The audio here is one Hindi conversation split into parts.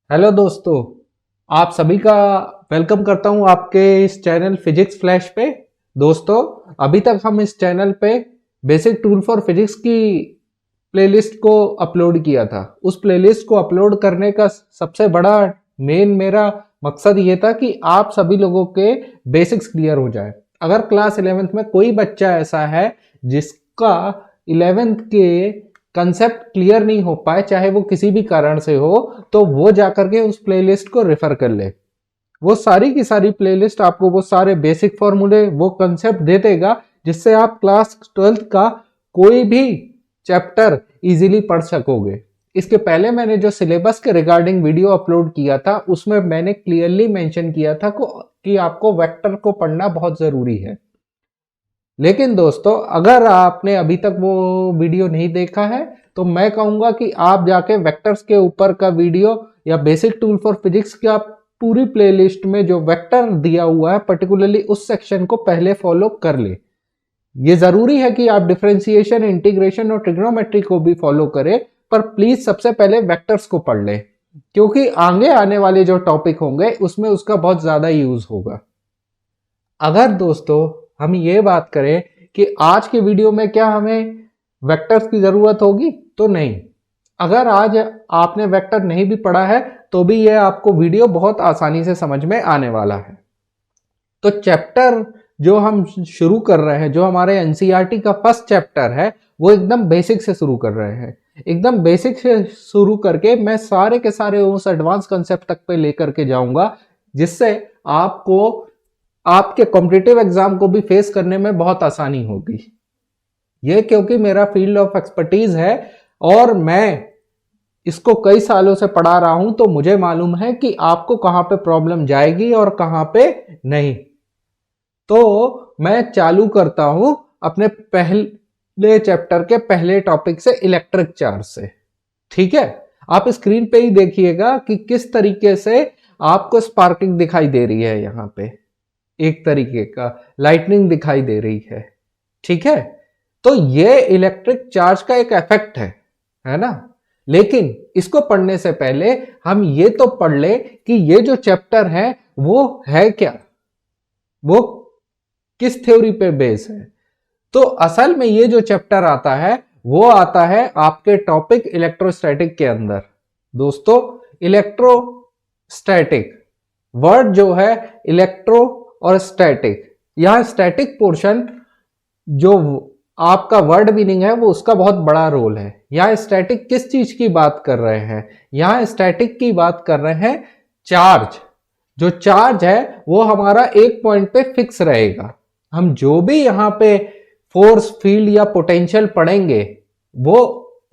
हेलो दोस्तों, आप सभी का वेलकम करता हूं आपके इस चैनल फिजिक्स फ्लैश पे। दोस्तों, अभी तक हम इस चैनल पे बेसिक टूल फॉर फिजिक्स की प्लेलिस्ट को अपलोड किया था। उस प्लेलिस्ट को अपलोड करने का सबसे बड़ा मेरा मकसद ये था कि आप सभी लोगों के बेसिक्स क्लियर हो जाए। अगर क्लास 11th में कोई बच्चा ऐसा है जिसका 11th के कंसेप्ट क्लियर नहीं हो पाए, चाहे वो किसी भी कारण से हो, तो वो जाकर के उस प्लेलिस्ट को रेफर कर ले। वो सारी की सारी प्लेलिस्ट आपको वो सारे बेसिक फॉर्मूले, वो कंसेप्ट दे देगा जिससे आप क्लास 12th का कोई भी चैप्टर इजीली पढ़ सकोगे। इसके पहले मैंने जो सिलेबस के रिगार्डिंग वीडियो अपलोड किया था उसमें मैंने क्लियरली मेंशन किया था कि आपको वेक्टर को पढ़ना बहुत जरूरी है। लेकिन दोस्तों, अगर आपने अभी तक वो वीडियो नहीं देखा है तो मैं कहूंगा कि आप जाके वेक्टर्स के ऊपर का वीडियो या बेसिक टूल फॉर फिजिक्स का पूरी प्लेलिस्ट में जो वेक्टर दिया हुआ है पर्टिकुलरली उस सेक्शन को पहले फॉलो कर ले। ये जरूरी है कि आप डिफरेंशिएशन, इंटीग्रेशन और ट्रिग्नोमेट्री को भी फॉलो करें, पर प्लीज सबसे पहले वेक्टर्स को पढ़ ले, क्योंकि आगे आने वाले जो टॉपिक होंगे उसमें उसका बहुत ज्यादा यूज होगा। अगर दोस्तों हम ये बात करें कि आज के वीडियो में क्या हमें वेक्टर्स की जरूरत होगी, तो नहीं। अगर आज आपने वेक्टर नहीं भी पढ़ा है तो भी ये आपको वीडियो बहुत आसानी से समझ में आने वाला है। तो चैप्टर जो हम शुरू कर रहे हैं, जो हमारे एनसीईआरटी का फर्स्ट चैप्टर है, वो एकदम बेसिक से शुरू कर रहे हैं। एकदम बेसिक से शुरू करके मैं सारे के सारे उस एडवांस कंसेप्ट तक पे लेकर के जाऊंगा, जिससे आपको आपके कॉम्पिटिटिव एग्जाम को भी फेस करने में बहुत आसानी होगी। ये क्योंकि मेरा फील्ड ऑफ एक्सपर्टीज है और मैं इसको कई सालों से पढ़ा रहा हूं, तो मुझे मालूम है कि आपको कहां पे प्रॉब्लम जाएगी और कहां पे नहीं। तो मैं चालू करता हूं अपने पहले चैप्टर के पहले टॉपिक से, इलेक्ट्रिक चार्ज से। ठीक है, आप स्क्रीन पे ही देखिएगा कि किस तरीके से आपको स्पार्किंग दिखाई दे रही है। यहां पे एक तरीके का लाइटनिंग दिखाई दे रही है। ठीक है, तो ये इलेक्ट्रिक चार्ज का एक इफेक्ट है ना। लेकिन इसको पढ़ने से पहले हम ये तो पढ़ ले कि ये जो चैप्टर है वो है क्या, वो किस थ्योरी पे बेस है। तो असल में ये जो चैप्टर आता है वो आता है आपके टॉपिक इलेक्ट्रोस्टैटिक के अंदर। दोस्तों, इलेक्ट्रोस्टैटिक वर्ड जो है, इलेक्ट्रो और स्टैटिक, यहां स्टैटिक पोर्शन जो आपका वर्ड मीनिंग है वो उसका बहुत बड़ा रोल है। यहां स्टैटिक किस चीज की बात कर रहे हैं? यहां स्टैटिक की बात कर रहे हैं चार्ज। जो चार्ज है वो हमारा एक पॉइंट पे फिक्स रहेगा। हम जो भी यहां पे फोर्स, फील्ड या पोटेंशियल पढ़ेंगे वो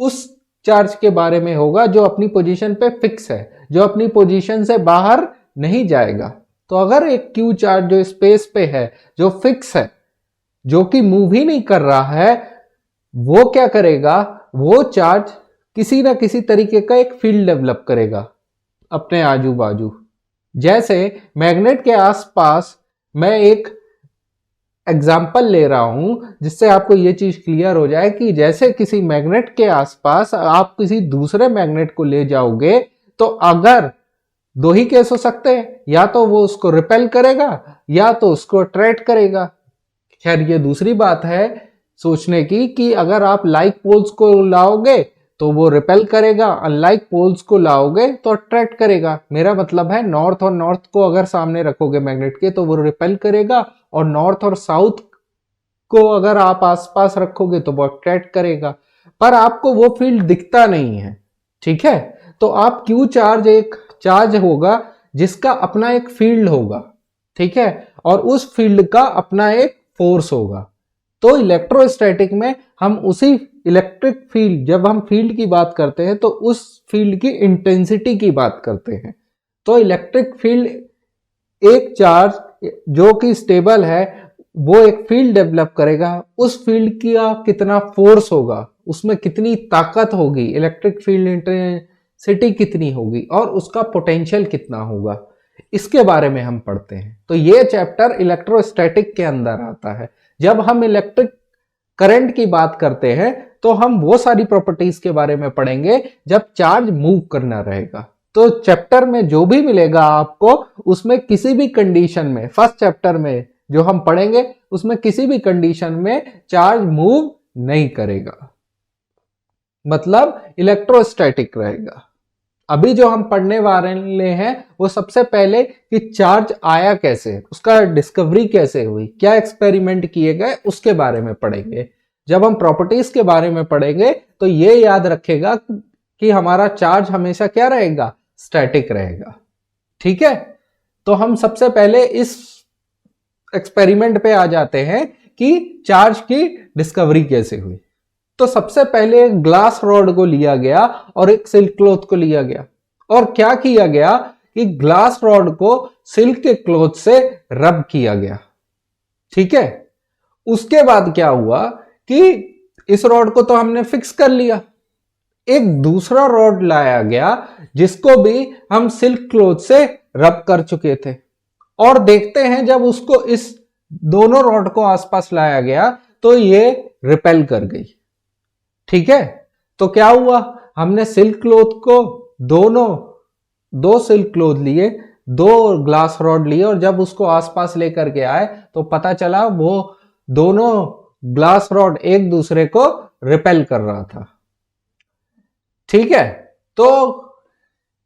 उस चार्ज के बारे में होगा जो अपनी पोजीशन पे फिक्स है, जो अपनी पोजीशन से बाहर नहीं जाएगा। तो अगर एक क्यू चार्ज जो स्पेस पे है, जो फिक्स है, जो कि मूव ही नहीं कर रहा है, वो क्या करेगा? वो चार्ज किसी ना किसी तरीके का एक फील्ड डेवलप करेगा अपने आजू बाजू। जैसे मैग्नेट के आसपास, मैं एक एग्जाम्पल ले रहा हूं जिससे आपको ये चीज क्लियर हो जाए कि जैसे किसी मैग्नेट के आसपास आप किसी दूसरे मैग्नेट को ले जाओगे तो अगर दो ही केस हो सकते हैं, या तो वो उसको रिपेल करेगा या तो उसको अट्रैक्ट करेगा। खैर, ये दूसरी बात है सोचने की कि अगर आप लाइक पोल्स को लाओगे तो वो रिपेल करेगा, अनलाइक पोल्स को लाओगे तो अट्रैक्ट करेगा। मेरा मतलब है नॉर्थ और नॉर्थ को अगर सामने रखोगे मैग्नेट के तो वो रिपेल करेगा, और नॉर्थ और साउथ को अगर आप आसपास रखोगे तो वो अट्रैक्ट करेगा। पर आपको वो फील्ड दिखता नहीं है। ठीक है, तो आप क्यू चार्ज एक चार्ज होगा जिसका अपना एक फील्ड होगा। ठीक है, और उस फील्ड का अपना एक फोर्स होगा। तो इलेक्ट्रोस्टैटिक में हम उसी इलेक्ट्रिक फील्ड, जब हम फील्ड की बात करते हैं तो उस फील्ड की इंटेंसिटी की बात करते हैं। तो इलेक्ट्रिक फील्ड, एक चार्ज जो कि स्टेबल है वो एक फील्ड डेवलप करेगा। उस फील्ड का कितना फोर्स होगा, उसमें कितनी ताकत होगी, इलेक्ट्रिक फील्ड इंटेंसिटी कितनी होगी और उसका पोटेंशियल कितना होगा, इसके बारे में हम पढ़ते हैं। तो ये चैप्टर इलेक्ट्रोस्टैटिक के अंदर आता है। जब हम इलेक्ट्रिक करंट की बात करते हैं तो हम वो सारी प्रॉपर्टीज के बारे में पढ़ेंगे जब चार्ज मूव करना रहेगा। तो चैप्टर में जो भी मिलेगा आपको, उसमें किसी भी कंडीशन में, फर्स्ट चैप्टर में जो हम पढ़ेंगे उसमें किसी भी कंडीशन में चार्ज मूव नहीं करेगा, मतलब इलेक्ट्रोस्टैटिक रहेगा। अभी जो हम पढ़ने वाले हैं वो सबसे पहले कि चार्ज आया कैसे, उसका डिस्कवरी कैसे हुई, क्या एक्सपेरिमेंट किए गए, उसके बारे में पढ़ेंगे। जब हम प्रॉपर्टीज के बारे में पढ़ेंगे तो ये याद रखेगा कि हमारा चार्ज हमेशा क्या रहेगा, स्टैटिक रहेगा। ठीक है, तो हम सबसे पहले इस एक्सपेरिमेंट पे आ जाते हैं कि चार्ज की डिस्कवरी कैसे हुई। तो सबसे पहले ग्लास रॉड को लिया गया और एक सिल्क क्लॉथ को लिया गया, और क्या किया गया कि ग्लास रॉड को सिल्क के क्लॉथ से रब किया गया। ठीक है, उसके बाद क्या हुआ कि इस रॉड को तो हमने फिक्स कर लिया, एक दूसरा रॉड लाया गया जिसको भी हम सिल्क क्लॉथ से रब कर चुके थे, और देखते हैं जब उसको इस दोनों रॉड को आसपास लाया गया तो ये रिपेल कर गई। ठीक है, तो क्या हुआ, हमने सिल्क क्लॉथ को दो सिल्क क्लॉथ लिए, दो ग्लास रॉड लिए, और जब उसको आसपास लेकर के आए तो पता चला वो दोनों ग्लास रॉड एक दूसरे को रिपेल कर रहा था। ठीक है, तो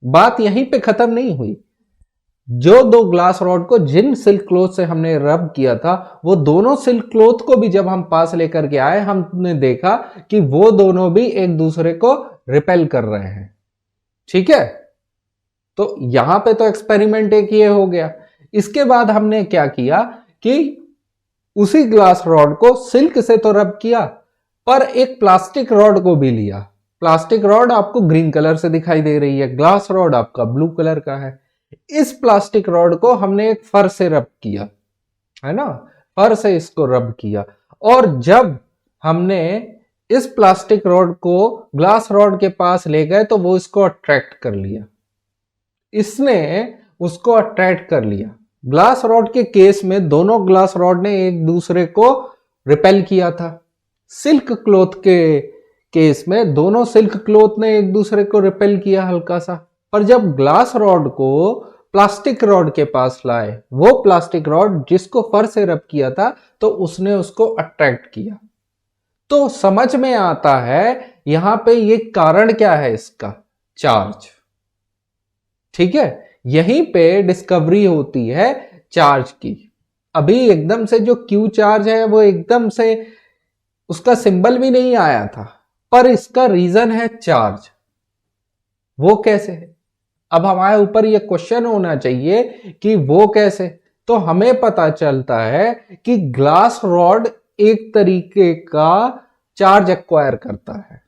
बात यहीं पे खत्म नहीं हुई। जो दो ग्लास रॉड को जिन सिल्क क्लॉथ से हमने रब किया था, वो दोनों सिल्क क्लॉथ को भी जब हम पास लेकर के आए, हमने देखा कि वो दोनों भी एक दूसरे को रिपेल कर रहे हैं। ठीक है, तो यहां पे तो एक्सपेरिमेंट एक ये हो गया। इसके बाद हमने क्या किया कि उसी ग्लास रॉड को सिल्क से तो रब किया, पर एक प्लास्टिक रॉड को भी लिया। प्लास्टिक रॉड आपको ग्रीन कलर से दिखाई दे रही है, ग्लास रॉड आपका ब्लू कलर का है। इस प्लास्टिक रॉड को हमने एक फर से रब किया, है ना, फर से इसको रब किया, और जब हमने इस प्लास्टिक रॉड को ग्लास रॉड के पास ले गए तो वो इसको अट्रैक्ट कर लिया, इसने उसको अट्रैक्ट कर लिया। ग्लास रॉड के केस में दोनों ग्लास रॉड ने एक दूसरे को रिपेल किया था। सिल्क क्लॉथ के केस में दोनों सिल्क क्लॉथ ने एक दूसरे को रिपेल किया हल्का सा, पर जब ग्लास रॉड को प्लास्टिक रॉड के पास लाए, वो प्लास्टिक रॉड जिसको फर से रब किया था, तो उसने उसको अट्रैक्ट किया। तो समझ में आता है यहां पे ये कारण क्या है इसका, चार्ज। ठीक है, यहीं पे डिस्कवरी होती है चार्ज की। अभी एकदम से जो क्यू चार्ज है वो एकदम से उसका सिंबल भी नहीं आया था, पर इसका रीजन है चार्ज। वो कैसे है, अब हमारे ऊपर ये क्वेश्चन होना चाहिए कि वो कैसे। तो हमें पता चलता है कि ग्लास रॉड एक तरीके का चार्ज एक्वायर करता है।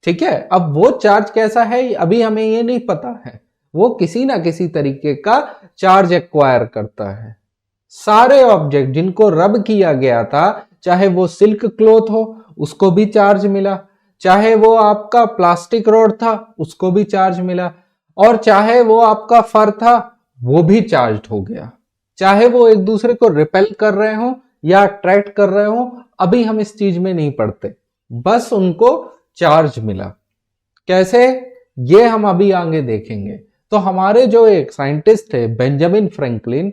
ठीक है, अब वो चार्ज कैसा है अभी हमें ये नहीं पता है, वो किसी ना किसी तरीके का चार्ज एक्वायर करता है। सारे ऑब्जेक्ट जिनको रब किया गया था, चाहे वो सिल्क क्लॉथ हो उसको भी चार्ज मिला, चाहे वो आपका प्लास्टिक रॉड था उसको भी चार्ज मिला, और चाहे वो आपका फर था वो भी चार्ज हो गया। चाहे वो एक दूसरे को रिपेल कर रहे हो या अट्रैक्ट कर रहे हो, अभी हम इस चीज में नहीं पढ़ते, बस उनको चार्ज मिला। कैसे, ये हम अभी आगे देखेंगे। तो हमारे जो एक साइंटिस्ट थे बेंजामिन फ्रैंकलिन,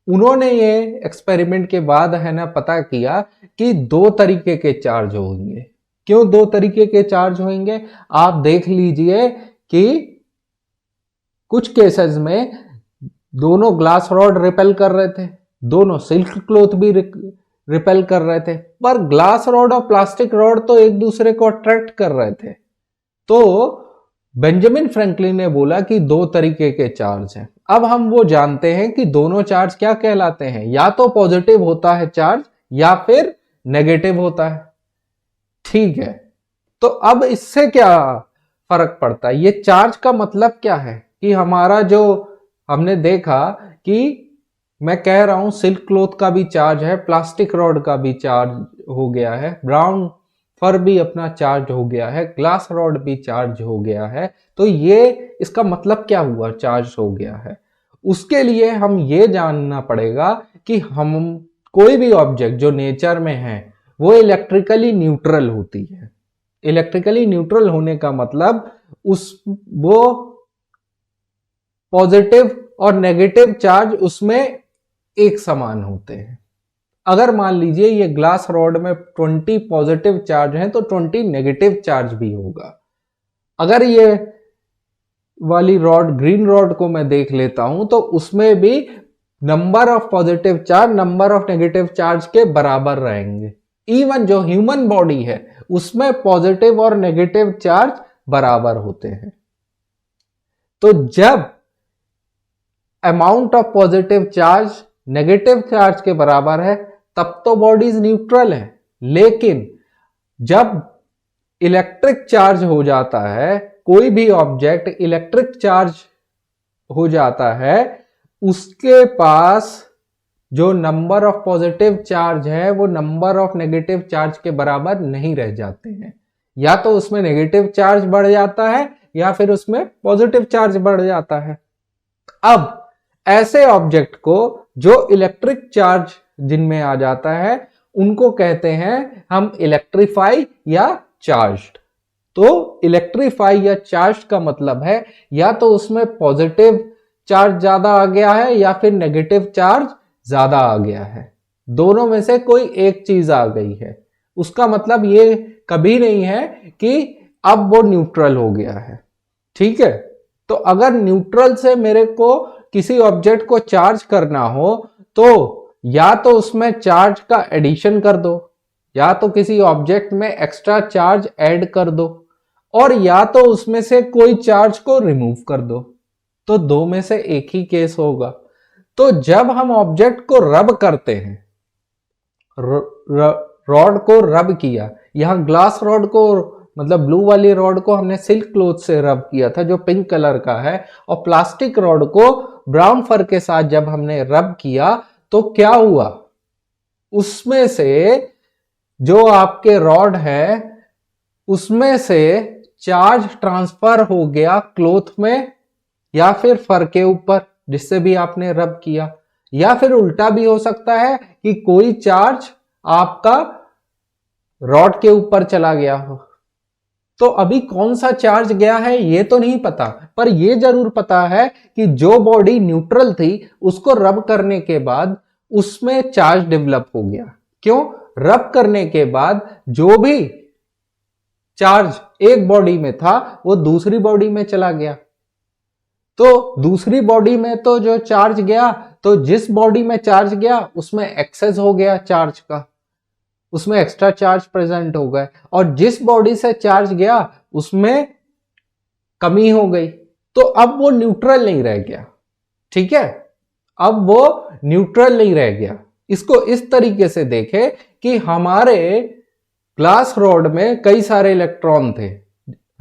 उन्होंने ये एक्सपेरिमेंट के बाद है ना पता किया कि दो तरीके के चार्ज होंगे। क्यों दो तरीके के चार्ज होंगे, आप देख लीजिए कि कुछ केसेस में दोनों ग्लास रॉड रिपेल कर रहे थे, दोनों सिल्क क्लॉथ भी रिपेल कर रहे थे, पर ग्लास रॉड और प्लास्टिक रॉड तो एक दूसरे को अट्रैक्ट कर रहे थे। तो बेंजामिन फ्रैंकलिन ने बोला कि दो तरीके के चार्ज हैं। अब हम वो जानते हैं कि दोनों चार्ज क्या कहलाते हैं, या तो पॉजिटिव होता है चार्ज या फिर नेगेटिव होता है। ठीक है, तो अब इससे क्या फर्क पड़ता है, ये चार्ज का मतलब क्या है कि हमारा जो हमने देखा कि मैं कह रहा हूं सिल्क क्लॉथ का भी चार्ज है, प्लास्टिक रॉड का भी चार्ज हो गया है, ब्राउन फर भी अपना चार्ज हो गया है, ग्लास रॉड भी चार्ज हो गया है। तो ये इसका मतलब क्या हुआ, चार्ज हो गया है। उसके लिए हम ये जानना पड़ेगा कि हम कोई भी ऑब्जेक्ट जो नेचर में है वो इलेक्ट्रिकली न्यूट्रल होती है। इलेक्ट्रिकली न्यूट्रल होने का मतलब वो पॉजिटिव और नेगेटिव चार्ज उसमें एक समान होते हैं। अगर मान लीजिए ये ग्लास रॉड में 20 पॉजिटिव चार्ज हैं तो 20 नेगेटिव चार्ज भी होगा। अगर ये वाली रॉड, ग्रीन रॉड को मैं देख लेता हूं तो उसमें भी number of positive charge number of negative charge के बराबर रहेंगे। इवन जो ह्यूमन बॉडी है उसमें पॉजिटिव और नेगेटिव चार्ज बराबर होते हैं। तो जब amount of positive charge negative charge के बराबर है तब तो बॉडीज न्यूट्रल है, लेकिन जब इलेक्ट्रिक चार्ज हो जाता है, कोई भी ऑब्जेक्ट इलेक्ट्रिक चार्ज हो जाता है, उसके पास जो नंबर ऑफ पॉजिटिव चार्ज है वो नंबर ऑफ नेगेटिव चार्ज के बराबर नहीं रह जाते हैं। या तो उसमें नेगेटिव चार्ज बढ़ जाता है या फिर उसमें पॉजिटिव चार्ज बढ़ जाता है। अब ऐसे ऑब्जेक्ट को जो इलेक्ट्रिक चार्ज जिनमें आ जाता है उनको कहते हैं हम इलेक्ट्रीफाई या चार्ज्ड। तो इलेक्ट्रीफाई या चार्ज का मतलब है या तो उसमें पॉजिटिव चार्ज ज्यादा आ गया है या फिर नेगेटिव चार्ज ज्यादा आ गया है। दोनों में से कोई एक चीज आ गई है। उसका मतलब ये कभी नहीं है कि अब वो न्यूट्रल हो गया है। ठीक है, तो अगर न्यूट्रल से मेरे को किसी ऑब्जेक्ट को चार्ज करना हो तो या तो उसमें चार्ज का एडिशन कर दो, या तो किसी ऑब्जेक्ट में एक्स्ट्रा चार्ज ऐड कर दो, और या तो उसमें से कोई चार्ज को रिमूव कर दो। तो दो में से एक ही केस होगा। तो जब हम ऑब्जेक्ट को रब करते हैं, रॉड को रब किया, यहां ग्लास रॉड को मतलब ब्लू वाली रॉड को हमने सिल्क क्लॉथ से रब किया था जो पिंक कलर का है, और प्लास्टिक रॉड को ब्राउन फर के साथ जब हमने रब किया तो क्या हुआ, उसमें से जो आपके रॉड है उसमें से चार्ज ट्रांसफर हो गया क्लॉथ में या फिर फर के ऊपर जिससे भी आपने रब किया, या फिर उल्टा भी हो सकता है कि कोई चार्ज आपका रॉड के ऊपर चला गया हो। तो अभी कौन सा चार्ज गया है ये तो नहीं पता, पर यह जरूर पता है कि जो बॉडी न्यूट्रल थी उसको रब करने के बाद उसमें चार्ज डेवलप हो गया। क्यों? रब करने के बाद जो भी चार्ज एक बॉडी में था वो दूसरी बॉडी में चला गया। तो दूसरी बॉडी में तो जो चार्ज गया, तो जिस बॉडी में चार्ज गया उसमें एक्सेस हो गया चार्ज का, उसमें एक्स्ट्रा चार्ज प्रेजेंट हो गए, और जिस बॉडी से चार्ज गया उसमें कमी हो गई। तो अब वो न्यूट्रल नहीं रह गया। ठीक है, अब वो न्यूट्रल नहीं रह गया। इसको इस तरीके से देखें कि हमारे ग्लास रॉड में कई सारे इलेक्ट्रॉन थे,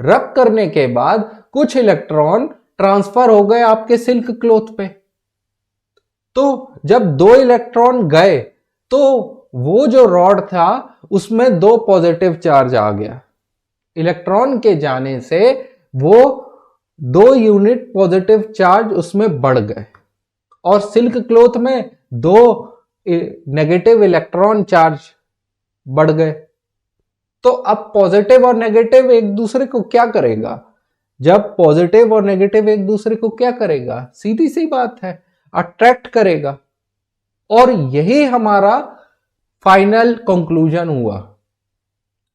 रब करने के बाद कुछ इलेक्ट्रॉन ट्रांसफर हो गए आपके सिल्क क्लॉथ पे। तो जब दो इलेक्ट्रॉन गए तो वो जो रॉड था उसमें दो पॉजिटिव चार्ज आ गया। इलेक्ट्रॉन के जाने से वो 2 यूनिट पॉजिटिव चार्ज उसमें बढ़ गए, और सिल्क क्लॉथ में 2 नेगेटिव इलेक्ट्रॉन चार्ज बढ़ गए। तो अब पॉजिटिव और नेगेटिव एक दूसरे को क्या करेगा? जब पॉजिटिव और नेगेटिव एक दूसरे को क्या करेगा? सीधी सी बात है, अट्रैक्ट करेगा। और यही हमारा फाइनल कंक्लूजन हुआ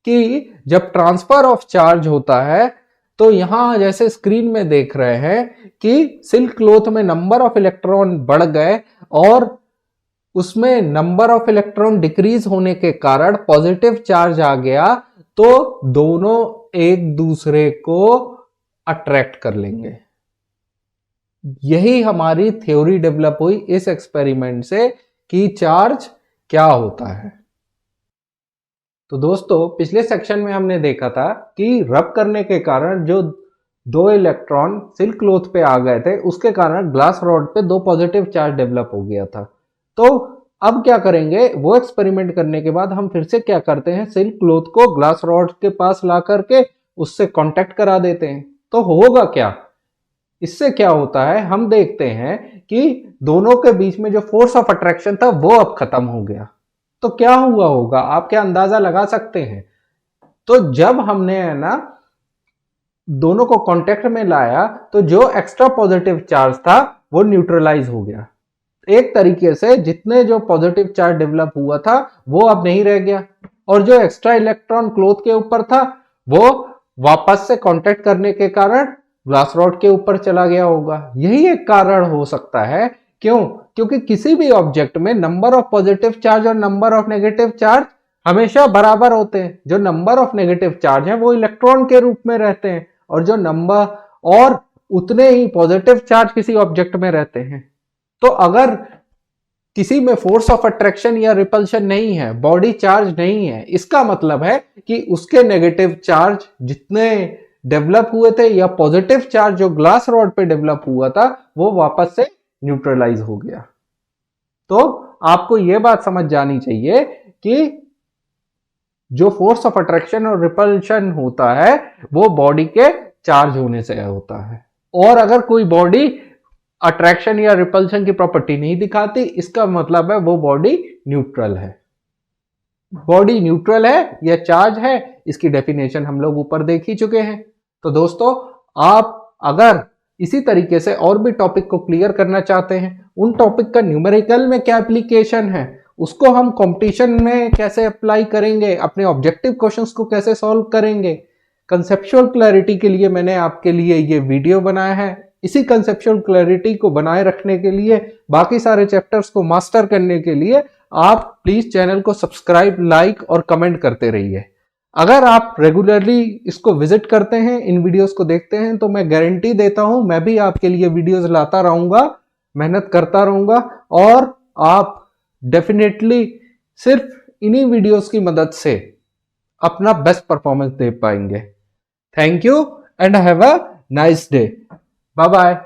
कि जब ट्रांसफर ऑफ चार्ज होता है तो यहां जैसे स्क्रीन में देख रहे हैं कि सिल्क क्लॉथ में नंबर ऑफ इलेक्ट्रॉन बढ़ गए और उसमें नंबर ऑफ इलेक्ट्रॉन डिक्रीज होने के कारण पॉजिटिव चार्ज आ गया, तो दोनों एक दूसरे को अट्रैक्ट कर लेंगे। यही हमारी थ्योरी डेवलप हुई इस एक्सपेरिमेंट से कि चार्ज क्या होता है। तो दोस्तों, पिछले सेक्शन में हमने देखा था कि रब करने के कारण जो 2 इलेक्ट्रॉन सिल्क क्लॉथ पे आ गए थे उसके कारण ग्लास रॉड पे 2 पॉजिटिव चार्ज डेवलप हो गया था। तो अब क्या करेंगे, वो एक्सपेरिमेंट करने के बाद हम फिर से क्या करते हैं, सिल्क क्लॉथ को ग्लास रॉड के पास ला करके उससे कांटेक्ट करा देते हैं। तो होगा क्या, इससे क्या होता है हम देखते हैं कि दोनों के बीच में जो फोर्स ऑफ अट्रैक्शन था वो अब खत्म हो गया। तो क्या हुआ होगा आप क्या अंदाजा लगा सकते हैं? तो जब हमने है ना दोनों को कांटेक्ट में लाया तो जो एक्स्ट्रा पॉजिटिव चार्ज था वो न्यूट्रलाइज हो गया। एक तरीके से जितने जो पॉजिटिव चार्ज डेवलप हुआ था वो अब नहीं रह गया, और जो एक्स्ट्रा इलेक्ट्रॉन क्लॉथ के ऊपर था वो वापस से कांटेक्ट करने के कारण ग्लास रॉड के ऊपर चला गया होगा। यही एक कारण हो सकता है। क्यों? क्योंकि किसी भी ऑब्जेक्ट में नंबर ऑफ पॉजिटिव चार्ज और नंबर ऑफ नेगेटिव चार्ज हमेशा बराबर होते हैं। जो नंबर ऑफ नेगेटिव चार्ज है वो इलेक्ट्रॉन के रूप में रहते हैं, और जो नंबर और उतने ही पॉजिटिव चार्ज किसी ऑब्जेक्ट में रहते हैं। तो अगर किसी में फोर्स ऑफ अट्रैक्शन या रिपल्शन नहीं है, बॉडी चार्ज नहीं है, इसका मतलब है कि उसके नेगेटिव चार्ज जितने डेवलप हुए थे या पॉजिटिव चार्ज जो ग्लास रॉड पे डेवलप हुआ था वो वापस से न्यूट्रलाइज हो गया। तो आपको यह बात समझ जानी चाहिए कि जो फोर्स ऑफ अट्रैक्शन और रिपल्शन होता है वो बॉडी के चार्ज होने से होता है, और अगर कोई बॉडी अट्रैक्शन या रिपल्शन की प्रॉपर्टी नहीं दिखाती, इसका मतलब है वो बॉडी न्यूट्रल है। बॉडी न्यूट्रल है या चार्ज है, इसकी डेफिनेशन हम लोग ऊपर देख ही चुके हैं। तो दोस्तों, आप अगर इसी तरीके से और भी टॉपिक को क्लियर करना चाहते हैं, उन टॉपिक का न्यूमेरिकल में क्या एप्लीकेशन है, उसको हम कंपटीशन में कैसे अप्लाई करेंगे, अपने ऑब्जेक्टिव क्वेश्चंस को कैसे सॉल्व करेंगे, कंसेप्चुअल क्लैरिटी के लिए मैंने आपके लिए ये वीडियो बनाया है। इसी कंसेप्चुअल क्लैरिटी को बनाए रखने के लिए, बाकी सारे चैप्टर्स को मास्टर करने के लिए आप प्लीज चैनल को सब्सक्राइब, लाइक और कमेंट करते रहिए। अगर आप रेगुलरली इसको विजिट करते हैं, इन वीडियोस को देखते हैं, तो मैं गारंटी देता हूं मैं भी आपके लिए वीडियोस लाता रहूंगा, मेहनत करता रहूंगा, और आप डेफिनेटली सिर्फ इन्हीं वीडियोस की मदद से अपना बेस्ट परफॉर्मेंस दे पाएंगे। Thank you and have a nice day. Bye bye.